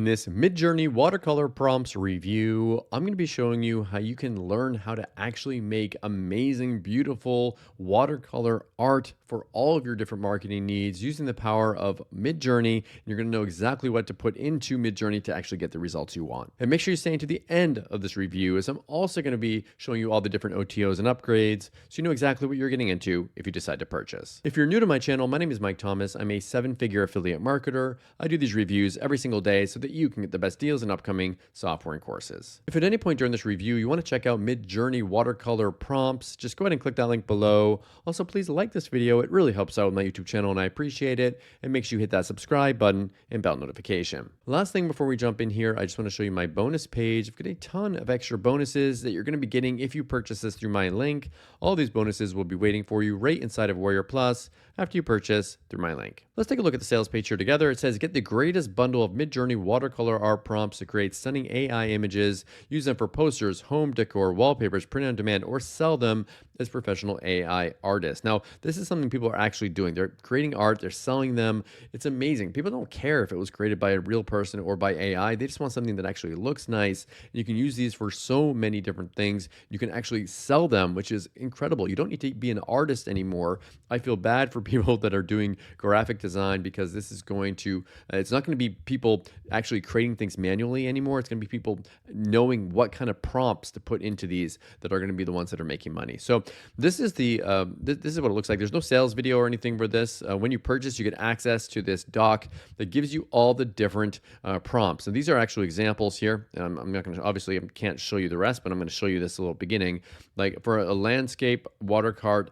In this Midjourney Watercolor Prompts review, I'm going to be showing you how you can learn how to actually make amazing, beautiful watercolor art for all of your different marketing needs using the power of Midjourney. You're going to know exactly what to put into Midjourney to actually get the results you want. And make sure you stay to the end of this review, as I'm also going to be showing you all the different OTOs and upgrades so you know exactly what you're getting into if you decide to purchase. If you're new to my channel, my name is Mike Thomas. I'm a seven-figure affiliate marketer. I do these reviews every single day so that you can get the best deals in upcoming software and courses. If at any point during this review you want to check out Midjourney Watercolor Prompts, just go ahead and click that link below. Also, please like this video. It really helps out with my YouTube channel and I appreciate it. And make sure you hit that subscribe button and bell notification. Last thing before we jump in here, I just want to show you my bonus page. I've got a ton of extra bonuses that you're going to be getting if you purchase this through my link. All these bonuses will be waiting for you right inside of Warrior Plus after you purchase through my link. Let's take a look at the sales page here together. It says, get the greatest bundle of Midjourney watercolor art prompts to create stunning AI images. Use them for posters, home decor, wallpapers, print on demand, or sell them as professional AI artists. Now, this is something people are actually doing. They're creating art, they're selling them. It's amazing. People don't care if it was created by a real person or by AI. They just want something that actually looks nice. You can use these for so many different things. You can actually sell them, which is incredible. You don't need to be an artist anymore. I feel bad for people that are doing graphic design because this is going to, it's not going to be people actually creating things manually anymore. It's going to be people knowing what kind of prompts to put into these that are going to be the ones that are making money. So this is the this is what it looks like. There's no sales video or anything for this. When you purchase, you get access to this doc that gives you all the different prompts. And these are actually examples here. I'm not going to, obviously, I can't show you the rest, but I'm going to show you this a little beginning. Like for a landscape watercolor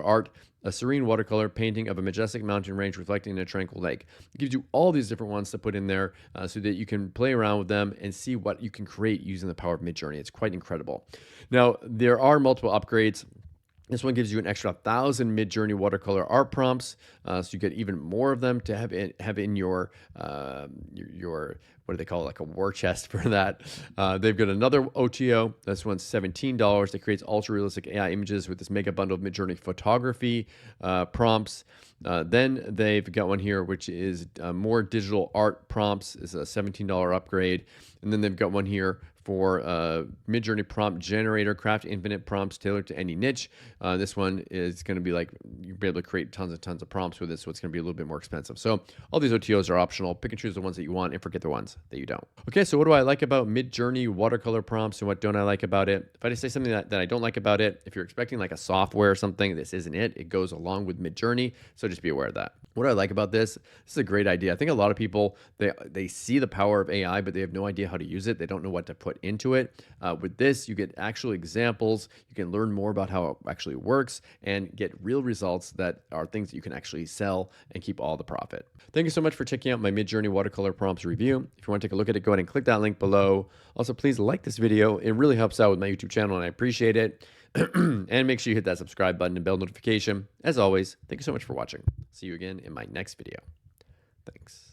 art, a serene watercolor painting of a majestic mountain range reflecting a tranquil lake. It gives you all these different ones to put in there so that you can play around with them and see what you can create using the power of Midjourney. It's quite incredible. Now, there are multiple upgrades. This one gives you an extra 1,000 Midjourney watercolor art prompts, so you get even more of them to have in your what do they call it, like a war chest for that. They've got another OTO. This one's $17. That creates ultra realistic AI images with this mega bundle of Midjourney photography prompts. Then they've got one here which is more digital art prompts. Is a $17 upgrade, and then they've got one here for Midjourney prompt generator, craft infinite prompts tailored to any niche. This one is going to be like, you'll be able to create tons and tons of prompts with it, so it's going to be a little bit more expensive. So all these OTOs are optional. Pick and choose the ones that you want and forget the ones that you don't. Okay, so what do I like about Midjourney watercolor prompts and what don't I like about it? If I just say something that I don't like about it, if you're expecting like a software or something, this isn't it. It goes along with Midjourney, so just be aware of that. What I like about this is a great idea. I think a lot of people, they see the power of AI, but they have no idea how to use it. They don't know what to put into it. With this, you get actual examples. You can learn more about how it actually works and get real results that are things that you can actually sell and keep all the profit. Thank you so much for checking out my Midjourney Watercolor Prompts review. If you want to take a look at it, go ahead and click that link below. Also, please like this video. It really helps out with my YouTube channel and I appreciate it. And make sure you hit that subscribe button and bell notification. As always, thank you so much for watching. See you again in my next video. Thanks.